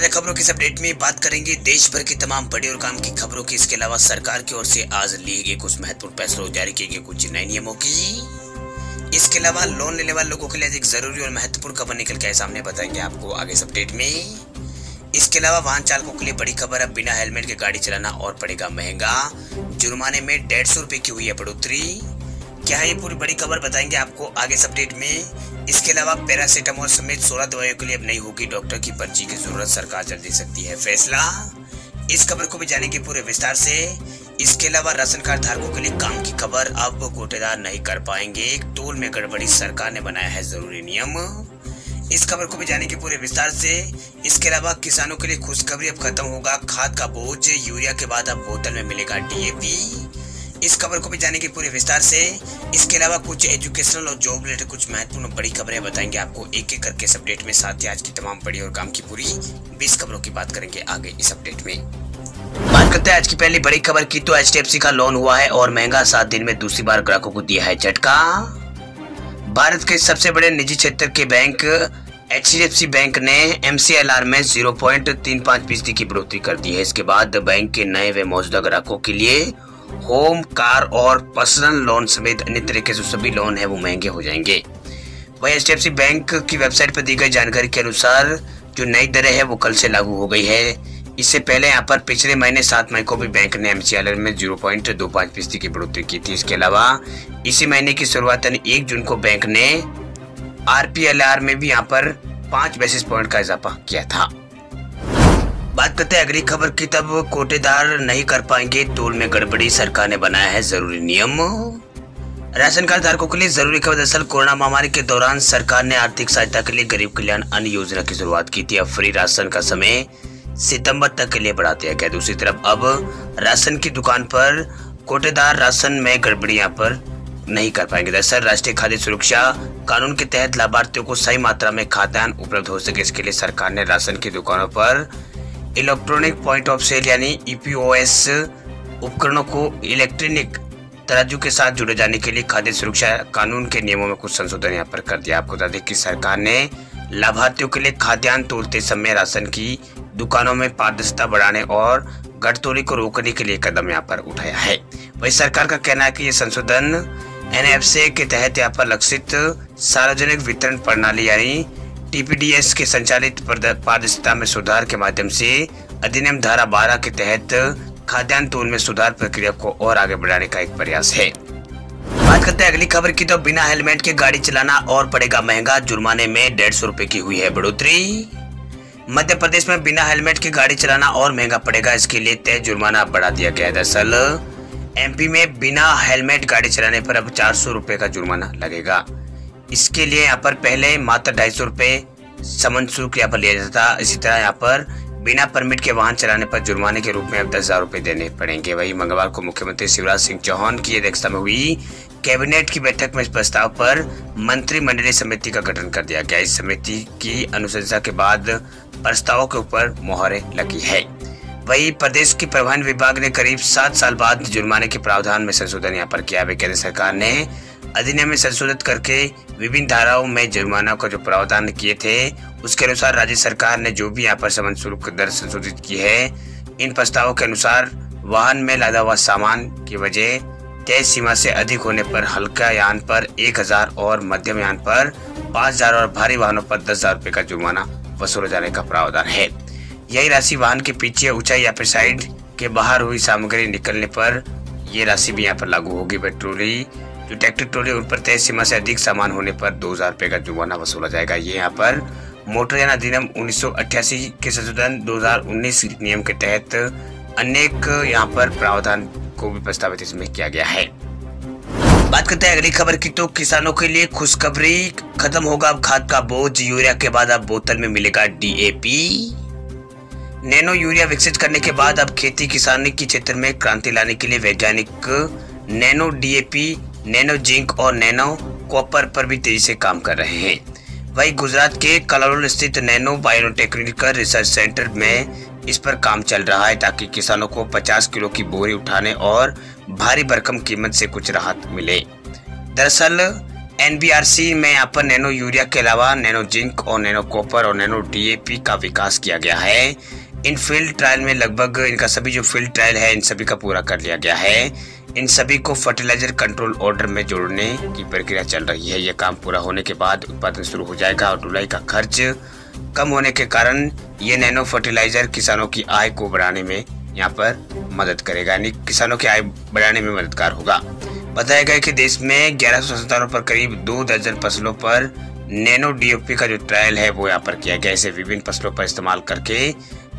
ताजा खबरों की इस अपडेट में बात करेंगे देश भर की तमाम बड़ी और काम की खबरों की। इसके अलावा सरकार की ओर से आज लिए गए कुछ महत्वपूर्ण फैसलों, जारी किए गए कुछ नए नियमों की। इसके अलावा लोन लेने वाले लोगों के लिए एक जरूरी और महत्वपूर्ण खबर निकल के सामने बताएंगे आपको आगे इस अपडेट में। इसके अलावा वाहन चालकों के लिए बड़ी खबर, अब बिना हेलमेट के गाड़ी चलाना और पड़ेगा महंगा। जुर्माने में 150 रुपए की हुई है बढ़ोतरी। क्या है ये पूरी बड़ी खबर बताएंगे आपको आगे इस अपडेट में। इसके अलावा पैरासीटामोल समेत 16 दवाइयों के लिए अब नहीं होगी डॉक्टर की पर्ची की जरूरत, सरकार जल्द दे सकती है फैसला। इस खबर को भी जानेंगे पूरे विस्तार से। इसके अलावा राशन कार्ड धारकों के लिए काम की खबर, अब कोटेदार नहीं कर पाएंगे, टोल में गड़बड़ी, सरकार ने बनाया है जरूरी नियम। इस खबर को भी जानेंगे पूरे विस्तार से। इसके अलावा किसानों के लिए खुशखबरी, अब खत्म होगा खाद का बोझ, यूरिया के बाद अब बोतल में मिलेगा डीएपी। इस खबर को भी जानेंगे पूरे विस्तार से। इसके अलावा कुछ एजुकेशनल और जॉब रिलेटेड कुछ महत्वपूर्ण बड़ी खबरें बताएंगे आपको एक एक करके इस अपडेट में। साथ ही आज की तमाम बड़ी और काम की पूरी 20 खबरों की बात करेंगे आगे इस अपडेट में। बात करते हैं आज की पहली बड़ी खबर की, तो एचडीएफसी का लोन हुआ है और महंगा, 7 दिन में दूसरी बार ग्राहकों को दिया है झटका। भारत के सबसे बड़े निजी क्षेत्र के बैंक एचडीएफसी बैंक ने एमसीएलआर में 0.35% की बढ़ोतरी कर दी है। इसके बाद बैंक के नए व मौजूदा ग्राहकों के लिए होम, कार और पर्सनल लोन समेत अन्य तरीके से सभी लोन है वो महंगे हो जाएंगे। वही एचडीएफसी बैंक की वेबसाइट पर दी गई जानकारी के अनुसार जो नई दरें है वो कल से लागू हो गई है। इससे पहले यहाँ पर पिछले महीने 7 मई को भी बैंक ने एमसीएलआर में 0.25% की बढ़ोतरी की थी। इसके अलावा इसी महीने की शुरुआत यानी 1 जून को बैंक ने आरपीएलआर में भी यहाँ पर 5 बेसिस पॉइंट का इजाफा किया था। बात करते हैं अगली खबर की, तब कोटेदार नहीं कर पाएंगे, टोल में गड़बड़ी, सरकार ने बनाया है जरूरी नियम। राशन कार्ड धारकों के लिए जरूरी खबर, दरअसल कोरोना महामारी के दौरान सरकार ने आर्थिक सहायता के लिए गरीब कल्याण अन्न योजना की शुरुआत की थी। अब फ्री राशन का समय सितंबर तक के लिए बढ़ा दिया गया। दूसरी तरफ अब राशन की दुकान पर कोटेदार राशन में गड़बड़ी यहाँ पर नहीं कर पाएंगे। दरअसल राष्ट्रीय खाद्य सुरक्षा कानून के तहत लाभार्थियों को सही मात्रा में खाद्यान्न उपलब्ध हो सके, इसके लिए सरकार ने राशन की दुकानों पर इलेक्ट्रॉनिक पॉइंट ऑफ सेल यानी ईपीओएस उपकरणों को इलेक्ट्रॉनिक तराजू के साथ जुड़े जाने के लिए खाद्य सुरक्षा कानून के नियमों में कुछ संशोधन यहाँ पर कर दिया। आपको बता दें कि सरकार ने लाभार्थियों के लिए खाद्यान्न तोलते समय राशन की दुकानों में पारदर्शिता बढ़ाने और गठतोली को रोकने के लिए कदम यहाँ पर उठाया है। वही सरकार का कहना है कि ये संशोधन एनएफसीए के तहत यहाँ पर लक्षित सार्वजनिक वितरण प्रणाली यानी टीपीडीएस के संचालित पारदर्शिता में सुधार के माध्यम से अधिनियम धारा 12 के तहत खाद्यान्न तोल में सुधार प्रक्रिया को और आगे बढ़ाने का एक प्रयास है। बात करते हैं अगली खबर की, तो बिना हेलमेट के गाड़ी चलाना और पड़ेगा महंगा, जुर्माने में 150 रुपए की हुई है बढ़ोतरी। मध्य प्रदेश में बिना हेलमेट के गाड़ी चलाना और महंगा पड़ेगा, इसके लिए तय जुर्माना बढ़ा दिया गया है। दरअसल एमपी में बिना हेलमेट गाड़ी चलाने पर अब 400 रुपए का जुर्माना लगेगा। इसके लिए यहाँ पर पहले मात्र 250 रुपए समन शुल्क यहाँ पर लिया जाता था। इसी तरह यहाँ पर बिना परमिट के वाहन चलाने पर जुर्माने के रूप में अब 10,000 रुपए देने पड़ेंगे। वही मंगलवार को मुख्यमंत्री शिवराज सिंह चौहान की अध्यक्षता में हुई कैबिनेट की बैठक में इस प्रस्ताव पर मंत्रिमंडलीय समिति का गठन कर दिया गया। इस समिति की अनुशंसा के बाद प्रस्तावों के ऊपर मोहरें लगी है। वही प्रदेश की परिवहन विभाग ने करीब 7 साल बाद जुर्माने के प्रावधान में संशोधन यहाँ पर किया है। केंद्र सरकार ने अधिनियम में संशोधित करके विभिन्न धाराओं में जुर्माना का जो प्रावधान किए थे उसके अनुसार राज्य सरकार ने जो भी यहाँ पर समन शुल्क दर संशोधित की है, इन प्रस्तावों के अनुसार वाहन में लादा हुआ सामान की वजह तय सीमा से अधिक होने पर हल्का यान पर 1,000 और मध्यम यान पर 5,000 और भारी वाहनों पर 10,000 रुपए का जुर्माना वसूला जाने का प्रावधान है। यही राशि वाहन के पीछे, ऊंचाई या फिर साइड के बाहर हुई सामग्री निकलने पर ये राशि भी यहाँ पर लागू होगी। ट्रॉली जो ट्रैक्टर ट्रॉली उन पर तय सीमा से अधिक सामान होने पर 2,000 रुपए का जुर्माना वसूला जाएगा। ये यहाँ पर मोटरयान अधिनियम 1988 के संशोधन 2019 नियम के तहत अनेक यहाँ पर प्रावधान को भी प्रस्तावित इसमें किया गया है। बात करते हैं अगली खबर की, तो किसानों के लिए खुशखबरी, खत्म होगा अब खाद का बोझ, यूरिया के बाद अब बोतल में मिलेगा डीएपी। नैनो यूरिया विकसित करने के बाद अब खेती किसानी के क्षेत्र में क्रांति लाने के लिए वैज्ञानिक नैनो डीएपी, नैनो जिंक और नैनो कॉपर पर भी तेजी से काम कर रहे हैं। वही गुजरात के कलोल स्थित नैनो बायोटेक्निकल रिसर्च सेंटर में इस पर काम चल रहा है ताकि किसानों को 50 किलो की बोरी उठाने और भारी भरकम कीमत से कुछ राहत मिले। दरअसल NBRC में यहाँ पर नैनो यूरिया के अलावा नैनो जिंक और नैनो कॉपर और नैनो DAP का विकास किया गया है। इन फील्ड ट्रायल में लगभग इनका सभी जो फील्ड ट्रायल है इन सभी का पूरा कर लिया गया है। इन सभी को फर्टिलाइजर कंट्रोल ऑर्डर में जोड़ने की प्रक्रिया चल रही है। यह काम पूरा होने के बाद उत्पादन शुरू हो जाएगा और ढुलाई का खर्च कम होने के कारण ये नैनो फर्टिलाइजर किसानों की आय को बढ़ाने में यहाँ पर मदद करेगा, यानी किसानों की आय बढ़ाने में मददगार होगा। बताया गया कि देश में 1100 स्थानों पर करीब 2 दर्जन फसलों पर नैनो DAP का जो ट्रायल है वो यहाँ पर किया गया। इसे विभिन्न फसलों पर इस्तेमाल करके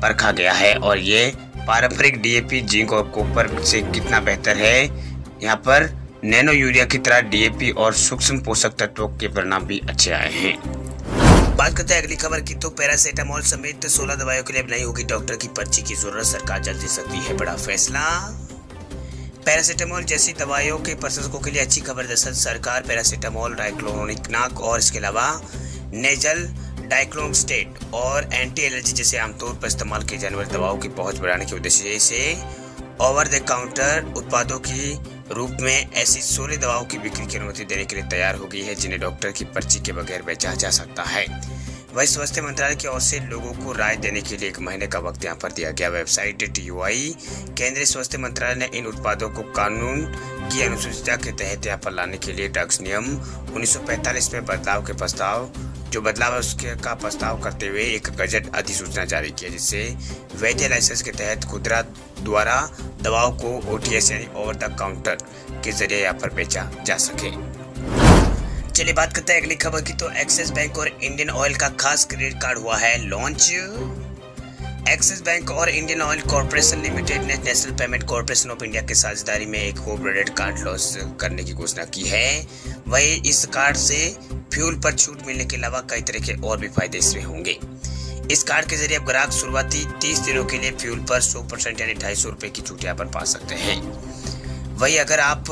परखा गया है और ये पारंपरिक DAP, जिंक और कॉपर से कितना बेहतर है। यहाँ पर नैनो यूरिया की तरह DAP और सूक्ष्म पोषक तत्वों के परिणाम भी अच्छे आए हैं। बात करते हैं अगली खबर की, तो पैरासीटामोल समेत 16 दवाइयों के लिए अब नहीं होगी डॉक्टर की पर्ची की जरूरत, सरकार जल्द ले सकती है बड़ा फैसला। पैरासीटामोल जैसी दवाइयों के प्रशंसकों के लिए अच्छी खबर। दरअसल सरकार पैरासीटामोल, डाइक्लोरोनिक और इसके अलावा नेजल डाइक्लोमस्टेट और एंटी एलर्जी जैसे आमतौर पर इस्तेमाल की जाने वाली दवाओं की पहुंच बढ़ाने के उद्देश्य से ओवर द काउंटर उत्पादों की रूप में ऐसी 16 दवाओं की बिक्री की अनुमति देने के लिए तैयार हो गई है, जिन्हें डॉक्टर की पर्ची के बगैर बेचा जा सकता है। वही स्वास्थ्य मंत्रालय की ओर से लोगों को राय देने के लिए 1 महीने का वक्त यहाँ पर दिया गया। वेबसाइट TUI केंद्रीय स्वास्थ्य मंत्रालय ने इन उत्पादों को कानून की अनुसूचिता के तहत यहाँ पर लाने के लिए ड्रग्स नियम 1945 में बदलाव है उसके का प्रस्ताव करते हुए एक गजट अधिसूचना जारी किया, जिससे वैध लाइसेंस के तहत खुदरा द्वारा दवाओं को OTS यानी ओवर द काउंटर के जरिए यहाँ पर बेचा जा सके। चलिए बात करते हैं अगली खबर की, तो एक्सिस बैंक और इंडियन ऑयल का खास क्रेडिट कार्ड हुआ है लॉन्च। एक्सिस बैंक और इंडियन ऑयल कॉर्पोरेशन लिमिटेड ने national payment corporation of India के साझेदारी में एक को क्रेडिट कार्ड लॉन्च करने की घोषणा की है। वही इस कार्ड से फ्यूल पर छूट मिलने के अलावा कई तरह के और भी फायदे इसमें होंगे। इस कार्ड के जरिए अब ग्राहक शुरुआती 30 दिनों के लिए फ्यूल पर 100% यानी 250 रुपए की छूट यहाँ पर पा सकते हैं। वही अगर आप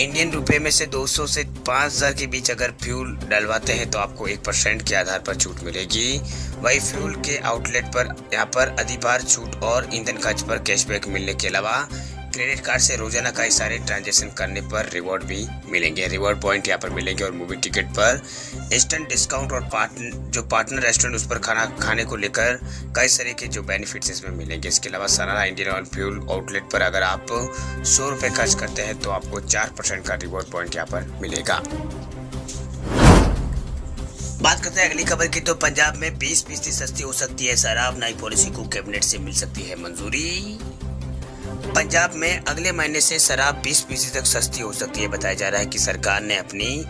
इंडियन रुपए में से 200 से 5000 के बीच अगर फ्यूल डलवाते हैं तो आपको 1% के आधार पर छूट मिलेगी। वही फ्यूल के आउटलेट पर यहाँ पर अधिभार छूट और ईंधन खर्च पर कैशबैक मिलने के अलावा क्रेडिट कार्ड से रोजाना कई सारे ट्रांजैक्शन करने पर रिवॉर्ड भी मिलेंगे। रिवॉर्ड पॉइंट यहाँ पर मिलेंगे और मूवी टिकट पर इंस्टेंट डिस्काउंट और पार्टनर रेस्टोरेंट उस पर खाना खाने को लेकर कई सारे के जो बेनिफिट्स इसमें मिलेंगे। इसके अलावा सालाना इंडियन ऑयल फ्यूल आउटलेट पर अगर आप 100 रुपये खर्च करते हैं तो आपको 4% का रिवॉर्ड पॉइंट यहाँ पर मिलेगा। बात करते हैं अगली खबर की, तो पंजाब में 20% सस्ती हो सकती है शराब, नई पॉलिसी को कैबिनेट से मिल सकती है मंजूरी। पंजाब में अगले महीने से शराब 20% तक सस्ती हो सकती है। बताया जा रहा है कि सरकार ने अपनी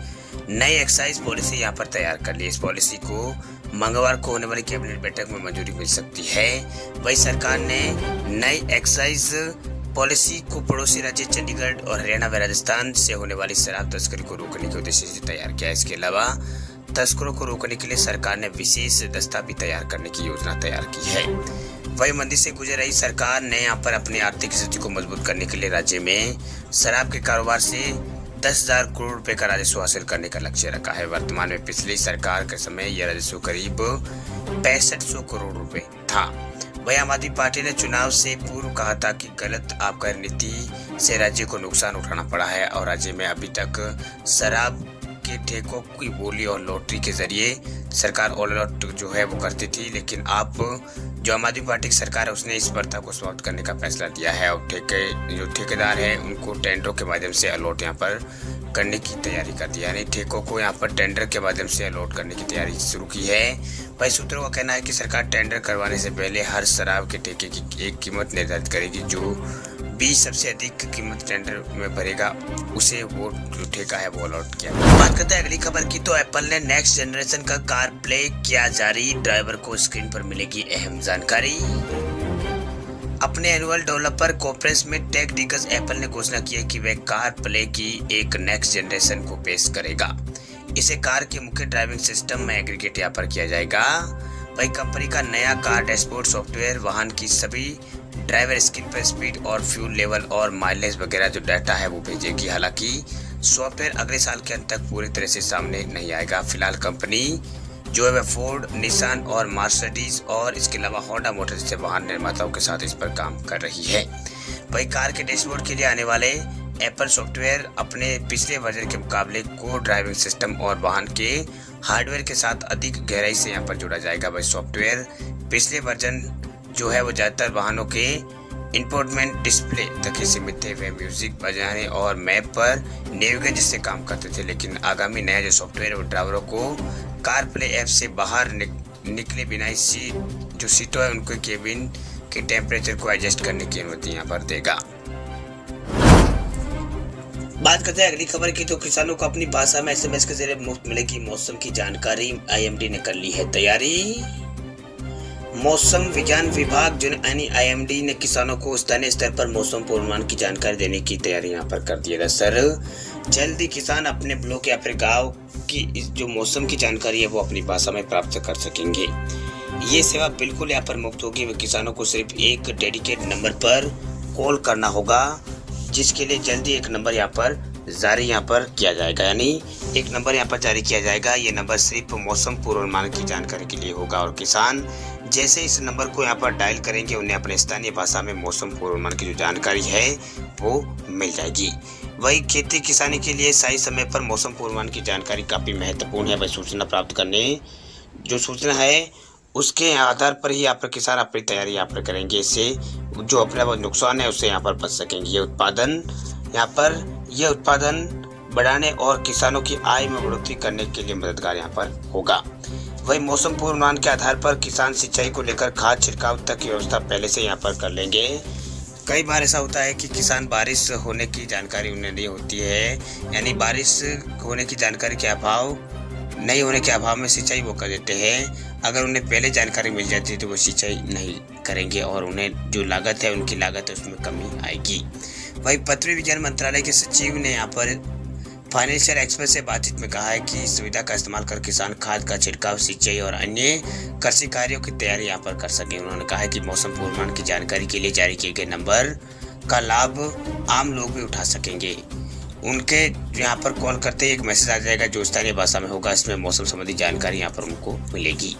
नई एक्साइज पॉलिसी यहाँ पर तैयार कर ली। इस पॉलिसी को मंगलवार को होने वाली कैबिनेट बैठक में मंजूरी मिल सकती है। वही सरकार ने नई एक्साइज पॉलिसी को पड़ोसी राज्य चंडीगढ़ और हरियाणा व राजस्थान से होने वाली शराब तस्करी को रोकने के उद्देश्य से तैयार किया। इसके अलावा तस्करों को रोकने के लिए सरकार ने विशेष दस्ता भी तैयार करने की योजना तैयार की है। वही मंदी से गुजर रही सरकार ने यहाँ पर अपनी आर्थिक स्थिति को मजबूत करने के लिए राज्य में शराब के कारोबार से 10,000 करोड़ रुपए का राजस्व हासिल करने का लक्ष्य रखा है। वर्तमान में पिछली सरकार के समय यह राजस्व करीब 6500 करोड़ रुपए था। वही आम आदमी पार्टी ने चुनाव से पूर्व कहा था कि गलत आबकारी नीति से राज्य को नुकसान उठाना पड़ा है और राज्य में अभी तक शराब के ठेकों की बोली और लॉटरी के जरिए सरकार ऑल आउट जो है वो करती थी, लेकिन आप जो आम आदमी पार्टी की सरकार है उसने इस प्रथा को समाप्त करने का फैसला दिया है और जो ठेकेदार है उनको टेंडरों के माध्यम से अलॉट यहाँ पर करने की तैयारी कर दी, यानी ठेकों को यहाँ पर टेंडर के माध्यम से अलॉट करने की तैयारी शुरू की है। वही सूत्रों का कहना है कि सरकार टेंडर करवाने से पहले हर शराब के ठेके की एक कीमत निर्धारित करेगी। जो 20 सबसे अधिक कीमत टेंडर में भरेगा उसे वो जो ठेका है वो अलॉट किया। बात करते हैं अगली खबर की, तो एप्पल ने नेक्स्ट जनरेशन का कार प्ले किया जारी, ड्राइवर को स्क्रीन पर मिलेगी अहम जानकारी। अपने एनुअल डेवलपर कॉन्फ्रेंस में टेक दिग्गज एप्पल ने घोषणा की है कि वह कार प्ले की एक नेक्स्ट जनरेशन को पेश करेगा। इसे कार के मुख्य ड्राइविंग सिस्टम में एग्रीगेट यहाँ पर किया जाएगा। वही कंपनी का नया कार डैशबोर्ड सॉफ्टवेयर वाहन की सभी ड्राइवर स्क्रीन पर स्पीड और फ्यूल लेवल और माइलेज वगैरह जो डाटा है वो भेजेगी। हालांकि सॉफ्टवेयर अगले साल के अंत तक पूरी तरह से सामने नहीं आएगा। फिलहाल कंपनी जो है वह फोर्ड, निसान और मर्सिडीज और इसके अलावा होंडा मोटर जैसे वाहन निर्माताओं के साथ इस पर काम कर रही है। वही कार के डैशबोर्ड के लिए आने वाले एप्पल सॉफ्टवेयर अपने पिछले वर्जन के मुकाबले कोर ड्राइविंग सिस्टम और वाहन के हार्डवेयर के साथ अधिक गहराई से यहाँ पर जुड़ा जाएगा। वही सॉफ्टवेयर पिछले वर्जन जो है वो ज़्यादातर वाहनों के इंफोटेनमेंट डिस्प्ले तक ही सीमित थे। वे म्यूजिक बजाने और मैप पर नेविगेशन जिससे काम करते थे, लेकिन आगामी नया जो सॉफ्टवेयर है वो ड्राइवरों को कार प्ले ऐप से बाहर निकले बिना ही जो सीटों है उनके केबिन के टेम्परेचर को एडजस्ट करने की अनुमति यहाँ पर देगा। बात करते हैं अगली खबर की, तो किसानों को अपनी भाषा में SMS के जरिए मुफ्त मिलेगी मौसम की जानकारी। IMD ने कर ली है तैयारी। मौसम विज्ञान विभाग यानी IMD ने किसानों को स्थानीय स्तर पर मौसम पूर्वानुमान की जानकारी देने की तैयारी यहाँ पर कर दी है। सर जल्दी किसान अपने ब्लॉक या फिर गाँव की जो मौसम की जानकारी है वो अपनी भाषा में प्राप्त कर सकेंगे। ये सेवा बिल्कुल यहाँ पर मुफ्त होगी। वे किसानों को सिर्फ एक डेडिकेट नंबर पर कॉल करना होगा, जिसके लिए जल्दी एक नंबर यहाँ पर जारी किया जाएगा, यानी एक नंबर यहाँ पर जारी किया जाएगा। ये नंबर सिर्फ मौसम पूर्वानुमान की जानकारी के लिए होगा और किसान जैसे इस नंबर को यहाँ पर डायल करेंगे उन्हें अपने स्थानीय भाषा में मौसम पूर्वानुमान की जो जानकारी है वो मिल जाएगी। वही खेती किसानी के लिए सही समय पर मौसम पूर्वानुमान की जानकारी काफ़ी महत्वपूर्ण है। वही सूचना प्राप्त करने जो सूचना है उसके आधार पर ही यहाँ पर किसान अपनी तैयारी यहाँ पर करेंगे। इससे जो अपना नुकसान है उससे यहाँ पर बच सकेंगे। यह उत्पादन बढ़ाने और किसानों की आय में बढ़ोतरी करने के लिए मददगार यहाँ पर होगा। वही मौसम पूर्वानुमान के आधार पर किसान सिंचाई को लेकर खाद छिड़काव तक की व्यवस्था पहले से यहाँ पर कर लेंगे। कई बार ऐसा होता है कि किसान बारिश होने की जानकारी उन्हें नहीं होती है, यानी बारिश होने की जानकारी के अभाव नहीं होने के अभाव में सिंचाई वो कर देते हैं। अगर उन्हें पहले जानकारी मिल जाती है तो वो सिंचाई नहीं करेंगे और उन्हें जो लागत है उनकी लागत है उसमें कमी आएगी। वही पृथ्वी विज्ञान मंत्रालय के सचिव ने यहाँ पर फाइनेंशियल एक्सप्रेस से बातचीत में कहा है कि इस सुविधा का इस्तेमाल कर किसान खाद का छिड़काव, सिंचाई और अन्य कृषि कार्यों की तैयारी यहाँ पर कर सकें। उन्होंने कहा है कि मौसम पूर्वानुमान की जानकारी के लिए जारी किए गए नंबर का लाभ आम लोग भी उठा सकेंगे। उनके यहाँ पर कॉल करते ही एक मैसेज आ जाएगा जो स्थानीय भाषा में होगा। इसमें मौसम संबंधी जानकारी यहाँ पर उनको मिलेगी।